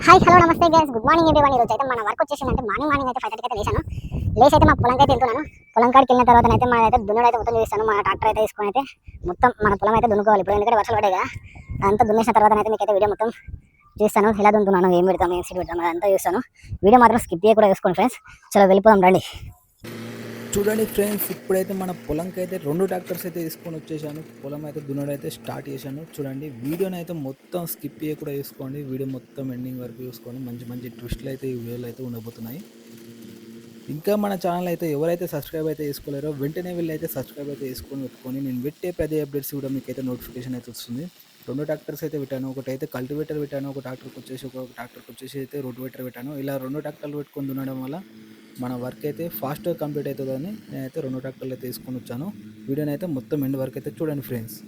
Hi hello నమస్తే guys, good morning everyone. ఈరోజు అయితే మన వర్క్ వచ్చేసిందంటే మార్నింగ్ అయితే 5:30కి అయితే లేచాను. అయితే మా పొలంకి అయితే వెళ్తున్నాను. పొలం కాడికి వెళ్ళిన తర్వాత అయితే మనమైతే దున్నుడు మొత్తం చేస్తాను. మన ట్రాక్టర్ అయితే తీసుకొని అయితే మొత్తం మన పొలం అయితే దున్నుకోవాలి. ఇప్పుడు ఎందుకంటే వర్షాలు పడ్డాయి కదా, అంతా దున్నేసిన తర్వాత అయితే మీకు అయితే వీడియో మొత్తం చూస్తాను. ఎలా దున్నుతున్నాను, ఏం పెడతాను, ఏం సీడ్ పెడతాను అదంతా చూస్తాను. వీడియో మాత్రం స్కిప్ చేయకుండా చూసుకోండి ఫ్రెండ్స్. చలో వెళ్ళిపోదాం రండి. చూడండి ఫ్రెండ్స్, ఇప్పుడైతే మన పొలంకి అయితే 2 ట్రాక్టర్స్ అయితే తీసుకొని వచ్చేసాను. పొలం అయితే దున్నడం అయితే స్టార్ట్ చేశాను. చూడండి, వీడియోని అయితే మొత్తం స్కిప్ చేయకుండా చూసుకోండి. వీడియో మొత్తం ఎండింగ్ వరకు చూసుకోండి. మంచి మంచి ట్విస్ట్లు అయితే ఈ వీడియోలో అయితే ఉండబోతున్నాయి. ఇంకా మన ఛానల్ అయితే ఎవరైతే సబ్స్క్రైబ్ అయితే చేసుకోలేరో వెంటనే వెళ్ళి అయితే సబ్స్క్రైబ్ అయితే చేసుకొని పెట్టుకొని నేను పెట్టే ప్రతి అప్డేట్స్ కూడా మీకు అయితే నోటిఫికేషన్ అయితే వస్తుంది. 2 ట్రాక్టర్స్ అయితే పెట్టాను. ఒకటి అయితే కల్టివేటర్ పెట్టాను, ఒక ట్రాక్టర్కి వచ్చేసి అయితే రోటివేటర్ పెట్టాను. ఇలా 2 ట్రాక్టర్లు పెట్టుకొని దున్నడం వల్ల మన వర్క్ అయితే ఫాస్ట్గా కంప్లీట్ అవుతుందని నేనైతే 2 ట్రాక్టర్లు అయితే తీసుకొని వచ్చాను. వీడియోని అయితే మొత్తం ఎండ్ వరకు అయితే చూడండి ఫ్రెండ్స్.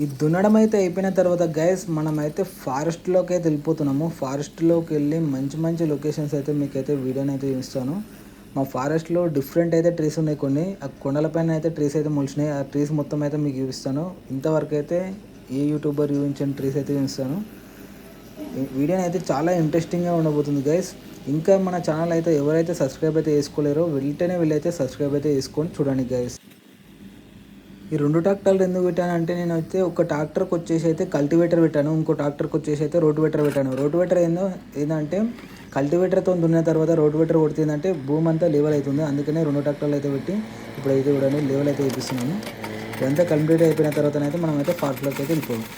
ఈ దున్నడం అయితే అయిపోయిన తర్వాత గైస్ మనమైతే ఫారెస్ట్లోకి అయితే వెళ్ళిపోతున్నాము. ఫారెస్ట్లోకి వెళ్ళి మంచి మంచి లొకేషన్స్ అయితే మీకైతే వీడియోని అయితే చూస్తాను. మా ఫారెస్ట్లో డిఫరెంట్ అయితే ట్రీస్ ఉన్నాయి. కొన్ని ఆ కొండలపైన అయితే ట్రీస్ అయితే మొలిచినాయి. ఆ ట్రీస్ మొత్తం అయితే మీకు చూపిస్తాను. ఇంతవరకు అయితే ఏ యూట్యూబర్ చూపించిన ట్రీస్ అయితే చూపిస్తాను. వీడియోని అయితే చాలా ఇంట్రెస్టింగ్గా ఉండబోతుంది గైస్. ఇంకా మన ఛానల్ అయితే ఎవరైతే సబ్స్క్రైబ్ అయితే చేసుకోలేరో వెంటనే వీళ్ళైతే సబ్స్క్రైబ్ అయితే చేసుకొని చూడండి గైస్. ఈ 2 ట్రాక్టర్లు ఎందుకు పెట్టాను అంటే, నేను అయితే ఒక ట్రాక్టర్కి వచ్చేసి అయితే కల్టివేటర్ పెట్టాను, ఇంకో ట్రాక్టర్కి వచ్చేసి అయితే రోటివేటర్ పెట్టాను. రోటివేటర్ ఏంటంటే కల్టివేటర్తో దున్న తర్వాత రోటివేటర్ కొడుతుందంటే భూమి అంతా లెవెల్ అవుతుంది. అందుకనే 2 ట్రాక్టర్లు అయితే పెట్టి ఇప్పుడైతే కూడా లెవెల్ అయితే చూపిస్తున్నాను. ఇదంతా కంప్లీట్ అయిపోయిన తర్వాత అయితే మనం అయితే ఫార్ట్లోకి అయితే వెళ్ళిపోవాలి.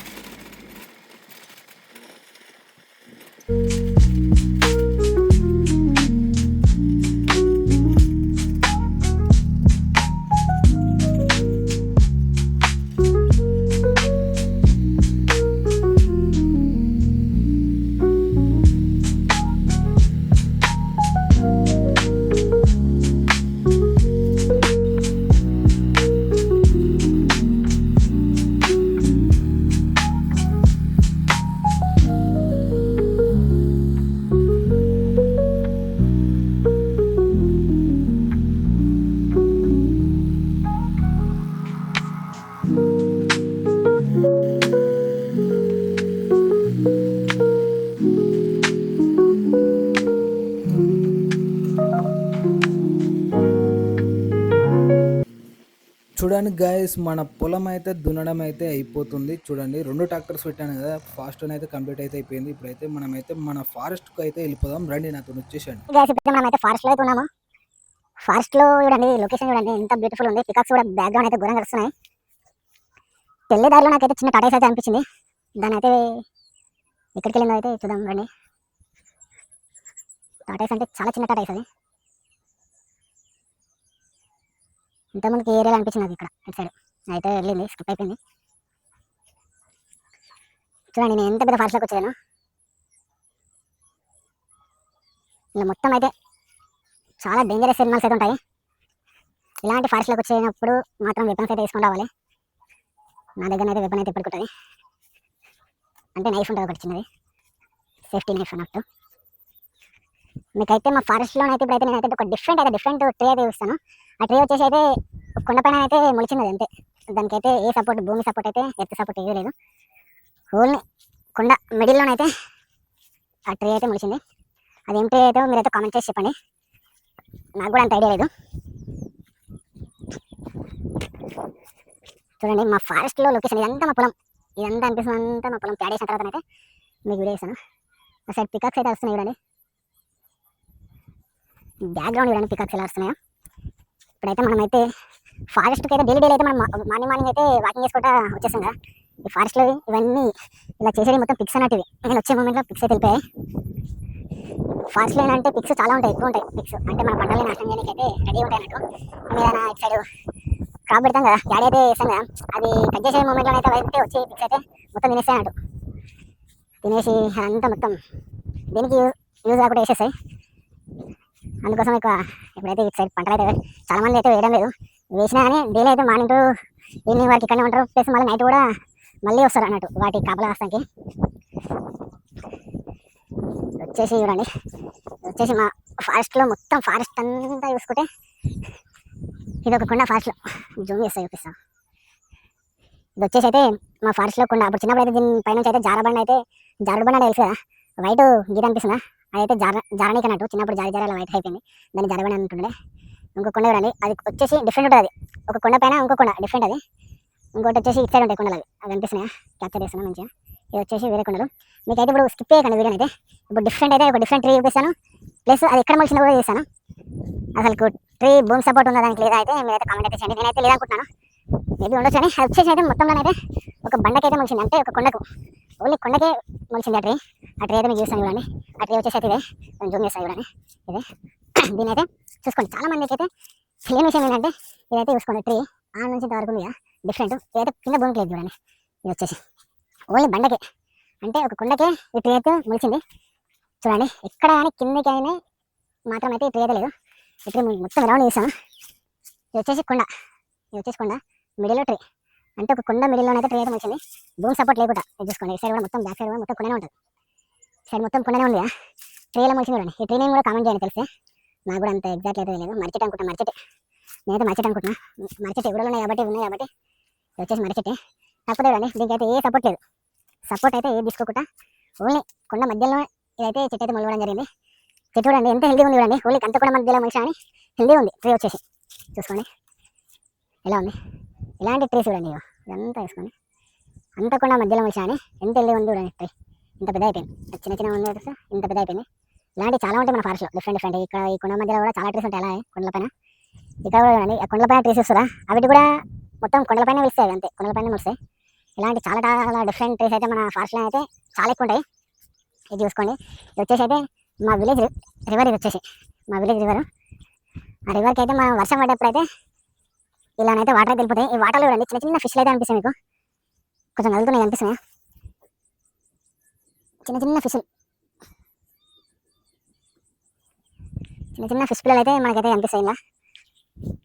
చూడండి గైస్, మన పొలం అయితే దున్నడం అయితే అయిపోతుంది. చూడండి, 2 ట్రాక్టర్స్ పెట్టాను కదా, ఫాస్ట్ అయితే కంప్లీట్ అయితే అయిపోయింది. ఇప్పుడైతే మనమైతే మన ఫారెస్ట్కి అయితే వెళ్ళిపోదాం. రండి, నాతో వచ్చేసాను. మనం అయితే ఫారెస్ట్ లో అయితే ఉన్నాము. ఫారెస్ట్ లో చూడండి, లొకేషన్ చూడండి ఎంత బ్యూటిఫుల్ ఉంది. పికాక్స్ కూడా బ్యాక్గ్రౌండ్ అయితే ఘోరంగా వస్తున్నాయి. తెల్లే దారిలో నాకైతే చిన్న టాటాస్ అయితే అనిపించింది. దాని అయితే ఎక్కడికి వెళ్ళిందో అయితే చూద్దాం రండి. టాటాస్ అంటే చాలా చిన్న టాటాస్ అది. ఇంతకుముందుకి ఏరియాలో అనిపించింది అది ఇక్కడ ఇటు సైడ్ అయితే వెళ్ళింది, స్కిప్ అయిపోయింది. చూడండి, నేను ఎంత పెద్ద ఫారెస్ట్లోకి వచ్చాను. ఇలా మొత్తం అయితే చాలా డేంజరస్ ఎనిమల్స్ అయితే ఉంటాయి. ఇలాంటి ఫారెస్ట్లోకి వచ్చినప్పుడు మాత్రం వెపన్స్ అయితే తీసుకొని రావాలి. నా దగ్గర అయితే వెపన్ అయితే ఎప్పటికుంటుంది, అంటే నైఫ్ ఉంటుంది ఒకటి చిన్నది, సేఫ్టీ నైఫ్ అన్నట్టు. మీకైతే మా ఫారెస్ట్లోనైతే ఇప్పుడైతే నేనైతే ఒక డిఫరెంట్ ట్రీ అయితే చూస్తాను. ఆ ట్రీ వచ్చేసి అయితే కొండపైన అయితే మొలిచింది అంతే. దానికైతే ఏ సపోర్ట్, భూమి సపోర్ట్ అయితే ఎర్త్ సపోర్ట్ ఏమీ లేదు. ఓన్లీ కొండ మిడిల్లోనైతే ఆ ట్రీ అయితే మొలిచింది. అదేం ట్రీ అయితే మీరైతే కామెంట్ చేసి చెప్పండి, నాకు కూడా అంత ఐడియా లేదు. చూడండి, మా ఫారెస్ట్లో లొకేషన్ ఇదంతా మా పొలం, ఇదంతా అనిపిస్తుంది. అంతా మా పొలం ప్యాడ్ చేసిన తర్వాత అయితే మీకు వీడియో చేస్తాను. ఆ సైడ్ పికాక్స్ అయితే వస్తున్నాయి చూడండి, బ్యాక్గ్రౌండ్ చూడండి పికాక్స్ ఎలా వస్తున్నాయో. ఇప్పుడైతే మనమైతే ఫారెస్ట్కి అయితే డైలీ అయితే మనం మార్నింగ్ అయితే వాకింగ్ చేసుకుంటా వచ్చేస్తాం కదా. ఈ ఫారెస్ట్లో ఇవన్నీ ఇలా చేసేది మొత్తం పిక్స్ అన్నట్టు. నేను వచ్చే మూమెంట్లో పిక్స్ అయితే వెళ్ళిపోయాయి. ఫారెస్ట్లో ఏంటంటే పిక్స్ చాలా ఉంటాయి, ఎక్కువ ఉంటాయి పిక్స్. అంటే మన పంటలని నాశనం చేయడానికి అయితే రెడీ ఉంటాయి అన్నట్టు. మేము ఏదైనా ఇటు సైడ్ క్రాప్ పెడతాం కదా, డాడీ అయితే వేస్తాం కదా, అది కట్ చేసే మూమెంట్లో అయితే అయితే వచ్చి పిక్స్ అయితే మొత్తం తినేస్తాయి అన్నట్టు. తినేసి అంతా మొత్తం దీనికి యూజ్ కాకుండా వేసేస్తాయి. అందుకోసం ఎప్పుడైతే ఇటు సైడ్ పంటలు అయితే చాలామంది అయితే వేయడం లేదు. వేసినా కానీ డైలీ అయితే మార్నింగ్ టు ఈవినింగ్ వరకు ఇక్కడనే ఉంటారు. ప్లస్ మళ్ళీ నైట్ కూడా మళ్ళీ వస్తారు అన్నట్టు వాటి కాపలా కాస్తానికి. వచ్చేసి చూడండి, వచ్చేసి మా ఫారెస్ట్లో మొత్తం ఫారెస్ట్ అంతా చూసుకుంటే ఇది ఒక కొండ. ఫారెస్ట్లో జూమ్ చేస్తా చూపిస్తాం. ఇది వచ్చేసి అయితే మా ఫారెస్ట్లో కొండ. అప్పుడు చిన్నప్పుడు అయితే దీని పైన అయితే జారుడు బండ తెలుసు కదా, వైట్ గీత అనిపిస్తుందా, అదైతే జారనీకి అన్నట్టు. చిన్నప్పుడు జారాల వైట్ అయిపోయింది, దాన్ని జారబండ అంటుండే. ఇంకో కొండ చూడండి, అది వచ్చేసి డిఫరెంట్ ఉంటుంది. అది ఒక కొండ పైన ఇంకో కొండ డిఫరెంట్. అది ఇంకోటి వచ్చేసి ఇటు సైడ్ ఉంటాయి కొండలు, అవి అనిపిస్తున్నాయా, క్యాప్చర్ చేస్తున్నాను మంచిగా. ఇది వచ్చేసి వేరే కొండలు. మీకైతే ఇప్పుడు స్కిప్ చేయకండి వీడియో అయితే. ఇప్పుడు డిఫరెంట్ అయితే ఒక డిఫరెంట్ ట్రీ చూపిస్తాను, ప్లస్ అది ఎక్కడ మొలిచిందో కూడా చేస్తాను. అసలు ట్రీ భూమి సపోర్ట్ ఉందా దానికి లేదా అయితే మీరైతే కామెంట్ అయితే చేయండి. నేనైతే లేదనుకుంటున్నాను, మేబీ ఉండొచ్చు. అని అది వచ్చేసి అయితే మొత్తంలోనైతే ఒక బండకైతే మొలిచింది, అంటే ఒక కొండకు, ఓన్లీ కొండకే మొలిచింది ఆ ట్రీ. ఆ ట్రీ అయితే మీకు చూస్తాను చూడండి. ఆ ట్రీ వచ్చేసి అయితే ఇదే, నేను జూమ్ చేస్తాను చూడండి. ఇదే దీని అయితే చూసుకోండి. చాలా మందికి అయితే సేమ్ విషయం ఏంటంటే ఇదైతే చూసుకోండి, ట్రీ ఆ నుంచి ఇంతవరకు ఉంది డిఫరెంట్. ఇదైతే కింద భూమికి లేదు చూడండి. ఇది వచ్చేసి ఓన్లీ బండకే, అంటే ఒక కొండకే ఈ ట్రీ అయితే మొలిచింది చూడండి. ఎక్కడ కానీ కిందకి అయినా మాత్రం అయితే ఈ ట్రీ అయితే లేదు. ఈ ట్రీ మొత్తం రౌండ్ చేస్తాను. ఇది వచ్చేసి కొండ, ఇది వచ్చేసి కొండ మిడిల్లో ట్రీ, అంటే ఒక కొండ మిడిల్లోనే అయితే ట్రీ అయితే మొలిచింది. భూమి సపోర్ట్ లేకుండా ఇది చూసుకోండి. ఈ సైడ్ కూడా మొత్తం బ్యాక్ సైడ్ కూడా మొత్తం కొండనే ఉంటుంది. సైడ్ మొత్తం కొండనే ఉంది. ట్రీ ఎలా మొలిచింది చూడండి. ఈ ట్రీ నేమ్ కూడా కామెంట్ చేయండి తెలిస్తే. నాకు కూడా అంత ఎగ్జాక్ట్ అయితే తెలియదు. మర్చెట్ అనుకుంటా, మర్చెట్. నేనైతే మర్చెట్ అనుకుంటున్నా. మర్చెట్ ఎగుడలు ఉన్నాయి కాబట్టి ఇది వచ్చేసి మర్చెట్టే. కాకపోతే చూడండి దీనికి అయితే ఏ సపోర్ట్ లేదు. సపోర్ట్ అయితే ఏది తీసుకోకుండా ఓన్లీ కొండ మధ్యలో ఇదైతే చెట్టు అయితే మొలవడం జరిగింది. చెట్టు చూడండి ఎంత హెల్దీ ఉంది చూడండి. ఓన్లీ అంత కూడా మధ్యలో మొలిచా అని హెల్దీ ఉంది ట్రీ వచ్చేసి. చూసుకోండి ఎలా ఉంది, ఇలాంటి ట్రీ చూడండి. ఇదంతా వేసుకోండి, అంత కూడా మధ్యలో మొలిచా అని ఎంత హెల్దీ ఉంది చూడండి. ట్రీ ఇంత పెద్ద అయిపోయింది, చిన్న చిన్న ఉంది కదా, ఇంత పెద్ద అయిపోయింది. ఇలాంటివి చాలా ఉంటాయి మన ఫారెస్ట్లో, డిఫరెంట్. ఇక్కడ ఈ కొండ మధ్యలో కూడా చాలా ట్రీస్ ఉంటాయి. అలా కొండలపైన ఇక్కడ కూడా చూడండి, ఆ కొండలపైన ట్రీస్ వస్తుందా, అవి కూడా మొత్తం కొండలపైన వెళ్తాయి, అంతే కొండలపైన వస్తాయి. ఇలాంటి చాలా డిఫరెంట్ ట్రీస్ అయితే మన ఫారెస్ట్లో అయితే చాలా ఎక్కువ ఉంటాయి. ఇది చూసుకోండి. ఇది వచ్చేసి అయితే మా విలేజ్ రివర్, ఇది వచ్చేసి మా విలేజ్ రివర్. ఆ రివర్కి అయితే మనం వర్షం పడ్డప్పుడైతే ఇలానైతే వాటర్ అయితే వెళ్ళిపోతాయి. ఈ వాటర్లో చూడండి చిన్న చిన్న ఫిష్లు అయితే అనిపిస్తాయి మీకు, కొంచెం కలుగుతున్నాయి అనిపిస్తున్నాయి. చిన్న చిన్న ఫిష్ పిల్లలు అయితే మనకైతే అనిపిస్తాయి ఇలా.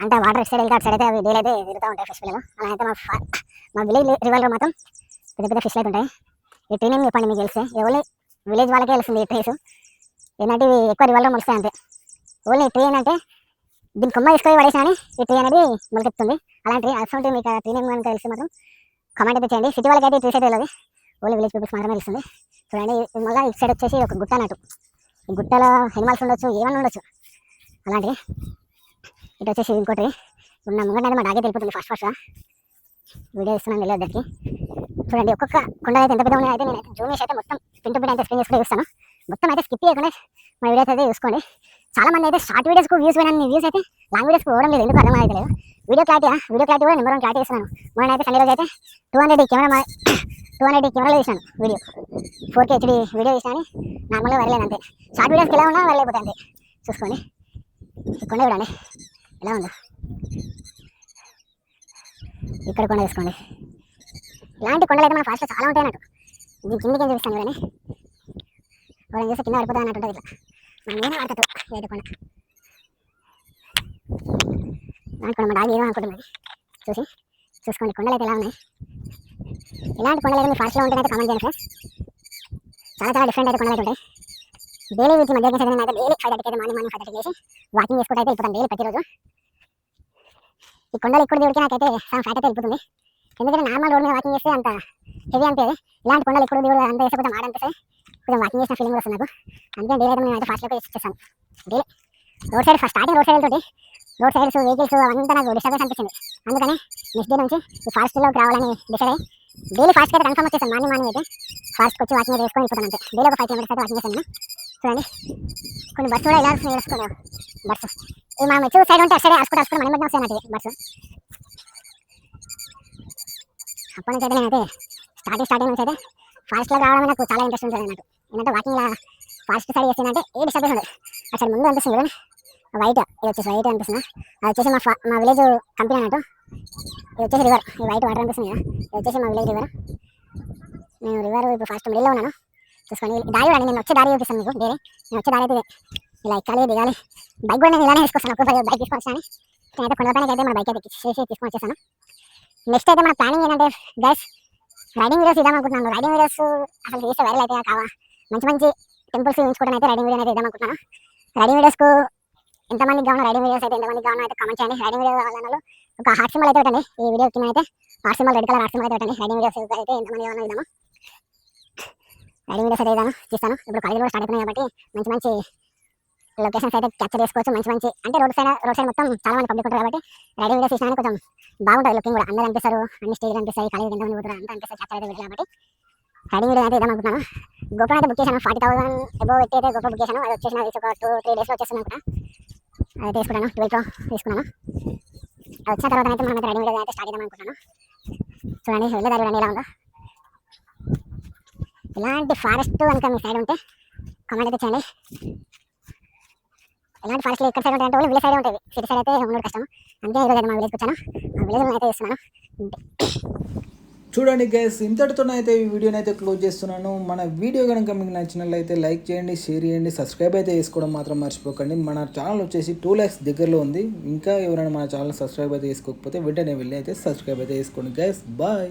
అంటే వాటర్ ఇటు సైడ్ వెళ్తే అటు సైడ్ అయితే అవి డైలీ అయితే తిరుగుతూ ఉంటాయి ఫిష్ పిల్లలు. అలా అయితే మా విలేజ్ రివర్లో మాత్రం పెద్ద ఫిష్లు అయితే ఉంటాయి. ఈ ట్రీ నేమ్ చెప్పండి మీకు తెలిస్తే. ఓన్లీ విలేజ్ వాళ్ళకే తెలుస్తుంది ఈ ట్రీస్. ఏంటంటే ఇవి ఎక్కువ రివర్లో మొలుస్తాయి అంతే. ఓన్లీ ట్రీ ఏంటంటే దీని కొమ్మ తీసుకొని పడేసినా అని ఈ ట్రీ అనేది మొలకెత్తుంది. అలాంటి అసలు మీకు ట్రీ నేమ్ కనుక తెలిసి మాత్రం కామెంట్ అయితే చేయండి. సిటీ వాళ్ళకి అయితే ఈ ట్రీస్ అయితే తెలియదు, ఓన్లీ విలేజ్ పీపుల్స్ మాత్రమే తెలుస్తుంది. చూడండి మళ్ళీ ఇటు సైడ్ వచ్చేసి ఒక గుట్ట అన్నట్టు. ఈ గుట్టలో ఎనిమల్స్ ఉండొచ్చు, ఏమన్నా ఉండొచ్చు అలాంటివి. ఇటు వచ్చేసి ఇంకోటి ఉన్న ముంగట మా డాగే తెలిపోతుంది ఫస్ట్గా వీడియో ఇస్తున్నాను తెలియదు దానికి. చూడండి ఒక్కొక్క కొండ అయితే ఎంత పెద్ద ఉన్నాయి. అయితే నేను జూమ్ చేసి అయితే మొత్తం పింటు అయితే స్క్రీన్ చేసుకుని చూస్తాను. మొత్తం అయితే స్కిప్ చేయకుండా మా వీడియోస్ అయితే చూసుకోండి. చాలా మంది అయితే షార్ట్ వీడియోస్కు వ్యూస్ పోయినా వ్యూస్ అయితే లాంగ్ వీడియోస్కి పోవడం లేదు, ఎందుకు అర్థం అయితే లేదు. వీడియో క్లారిటీ కూడా నెంబర్ 1 క్లారిటీ ఇస్తున్నాను. మొన్న అయితే సండే రోజు అయితే 200 కెమెరాలో తీసినాను వీడియో, 4K HD వీడియో తీసినా నార్మల్గా వరలేదు అంతే. షార్ట్ వీడియోస్కి ఎలా ఉన్నా వరలేకపోతే అంతే. చూసుకోండి కొండ చూడండి ఎలా ఉందో, ఇక్కడ కొండ చూసుకోండి. ఇలాంటి కొండలు అయితే మన ఫాస్ట్లో చాలా ఉంటాయి అన్నట్టు. ఇది కిందికి ఏం చూపిస్తాను చూడండి, వాళ్ళని చూస్తే కింద పడిపోతా అన్నట్టు ఉంటుంది. ఇట్లా మనం ఏమైనా పడుతుంది ఏదో కొండ. దాంట్లో మా డాగి ఏదో అనుకుంటున్నది చూసుకోండి కొండలు అయితే ఎలా ఉన్నాయి. ఇలాంటి కొండలు అయితే మీ ఫాస్ట్లో ఉంటేనైతే కామెంట్ చేయండి ఫ్రెండ్స్. చాలా డిఫరెంట్ అయితే కొండలు అయితే ఉంటాయి. డైలీ వీటి మధ్య అయితే డైలీ 5:30 అయితే మార్నింగ్ 5:30 చేసి వాకింగ్ చేసుకుంటే అయితే వెళ్ళిపోతాను డైలీ ప్రతిరోజు. ఈ కొండలు ఎక్కువ దిగుడికి నాకైతే సగం ఫ్యాట్ అయితే వెళ్ళిపోతుంది. ఎందుకంటే నార్మల్ రోడ్ మీద వాకింగ్ చేస్తే అంత హెవీ అనిపించేది. ఇలాంటి కొండలు ఎక్కువ దిగుడు అంత చేస్తే కొంచెం ఆడనిపిస్తాయి, కొంచెం వాకింగ్ చేసిన ఫీలింగ్ వస్తుంది నాకు. అందుకే డైలీ అయితే నేనైతే ఫాస్ట్గా చేస్తాను daily. Road side starting road side వెళ్తుంది, రోడ్ సైడ్స్ వెహికల్స్ అవంతా నాకు డిస్టర్బెన్స్ అనిపించింది. అందుకని నెక్స్ట్ డే నుంచి ఈ ఫారెస్ట్లోకి రావాలని డిసైడ్ అయ్యి డైలీ ఫాస్ట్గా అయితే కన్ఫర్మ్ వచ్చేసాను. మార్నింగ్ అయితే ఫాస్ట్కి వచ్చి వాకింగ్ చేసుకొని వెళ్ళిపోతాను అంతే. డైలీ ఒక 5 కిలోమీటర్స్ అయితే వాకింగ్ చేస్తాను. చూడండి కొన్ని బస్సు కూడా ఇలా వేసుకున్నాను. బస్సు ఇది మనం ఎచ్చు సైడ్ ఉంటే అటు సైడ్ అసుకుంటూ మన మధ్య వస్తాయి అన్నట్టు బస్సు. అప్పటి నుంచి అయితే నేనైతే స్టార్టింగ్ నుంచి అయితే ఫారెస్ట్లోకి రావడం నాకు చాలా ఇంట్రెస్ట్ ఉంటుంది అన్నట్టు. ఏంటంటే వాకింగ్ ఇలా ఫాస్ట్ సైడ్ చేసిందంటే ఏ డిస్టర్బెన్స్ ఉండదు. అసలు ముందు అనిపిస్తుంది కదా వైట్, ఇది వచ్చేసి వైట్ అనిపిస్తుంది. అది వచ్చేసి మా విలేజ్ కంపెనీ అన్నట్టు. ఇది వచ్చేసి రివర్, ఈ వైట్ వాటర్ అనిపిస్తుంది కదా, ఇది వచ్చేసి మా విలేజ్ రివర్. నేను రివర్ ఇప్పుడు ఫాస్ట్ మిడిల్లో ఉన్నాను. చూసుకొని దారి అండి, నేను వచ్చే దారి చూపిస్తాను మీకు. నేను వచ్చే దారి అయితే ఇలా ఎక్కాలి దిగాలి. బైక్ కూడా నేను ఇలానే తీసుకొస్తాను, ఒక్కొక్క బైక్ తీసుకొచ్చాను. నేనైతే కొండపైనకి అయితే మన బైక్ అయితే తీసుకొని వచ్చేసాను. నెక్స్ట్ అయితే మన ప్లానింగ్ ఏంటంటే గైస్, రైడింగ్ వీడియోస్ ఇద్దాం అనుకుంటున్నాను. రైడింగ్ వీడియోస్ అసలు తీస్తే వైరల్ అయితే కావా, మంచి మంచి టెంపుల్స్ చూపించుకోవడం అయితే రైడింగ్ వీడియో అయితే ఇద్దాం అనుకుంటున్నాను. రైడింగ్ వీడియోస్కు ఎంతమందికి కావాలో రైడింగ్ వీడియోస్ అయితే ఎంతమందికి కావాలో అయితే కామెంట్ చేయండి. రైడింగ్ వీడియో కావాలన్నా ఒక హార్ట్ సింబల్ అయితే పెట్టండి. ఈ వీడియో కింద అయితే heart symbol, red colour heart symbol అయితే పెట్టండి. రైడింగ్ వీడియోస్ అయితే ఎంతమంది కావాలో ఇద్దాము. రైడింగ్ వీడియోస్ అయితే ఇద్దాము తీస్తాను. ఇప్పుడు కాలేజీ కూడా స్టార్ట్ అవుతున్నాయి కాబట్టి మంచి మంచి లొకేషన్స్ అయితే క్యాప్చర్ చేసుకోవచ్చు. మంచి మంచి అంటే రోడ్ సైడ్ మొత్తం చాలా మంది పబ్లిక్ ఉంటారు కాబట్టి రైడింగ్ వీడియోస్ తీసినా కొంచెం బాగుంటుంది. లుకింగ్ కూడా అందరూ అనిపిస్తారు, అన్ని స్టేజ్ అనిపిస్తాయి, కాలేజీ ఎంతమంది పోతారు అంతా అనిపిస్తారు క్యాప్చర్ అయితే కాబట్టి రైడింగ్ వీడియో అయితే ఇద్దాం అనుకుంటున్నాను. గోప్రో అయితే బుక్ చేశాను, 40,000 అబోవ్ పెట్టి అయితే గోప్రో బుక్ చేశాను. అది వచ్చేసిన ఒక 2-3 డేస్లో వచ్చేస్తుంది అనుకుంటా. అది తీసుకున్నాను, 12 Pro తీసుకున్నాను. అది వచ్చిన తర్వాత అయితే మనం రైడింగ్ వీడియో అయితే స్టార్ట్ చేద్దాం అనుకుంటున్నాను. చూడండి వెళ్ళేదారు చూడండి ఎలా ఉందో. ఇలాంటి ఫారెస్ట్ కనుక మీ సైడ్ ఉంటే కామెంట్ అయితే చేయండి. ఇలాంటి ఫారెస్ట్లు ఎక్కడ సైడ్ ఉంటాయంటే ఓన్లీ విలేజ్ సైడ్ ఉంటాయి, సిటీ సైడ్ అయితే ఉండడం కష్టం. అందుకే ఈరోజు అయితే మా విలేజ్కి వచ్చాను, ఆ విలేజ్ అయితే చేస్తున్నాను. చూడండి గైస్, ఇంతటితోనైతే ఈ వీడియోని అయితే క్లోజ్ చేస్తున్నాను. మన వీడియో కనుక మీకు నచ్చినట్లయితే లైక్ చేయండి, షేర్ చేయండి, సబ్స్క్రైబ్ అయితే చేసుకోవడం మాత్రం మర్చిపోకండి. మన ఛానల్ వచ్చేసి 2 lakhs దగ్గరలో ఉంది. ఇంకా ఎవరైనా మన ఛానల్ సబ్స్క్రైబ్ అయితే చేసుకోకపోతే వెంటనే వెళ్ళి అయితే సబ్స్క్రైబ్ అయితే చేసుకోండి గైస్. బాయ్.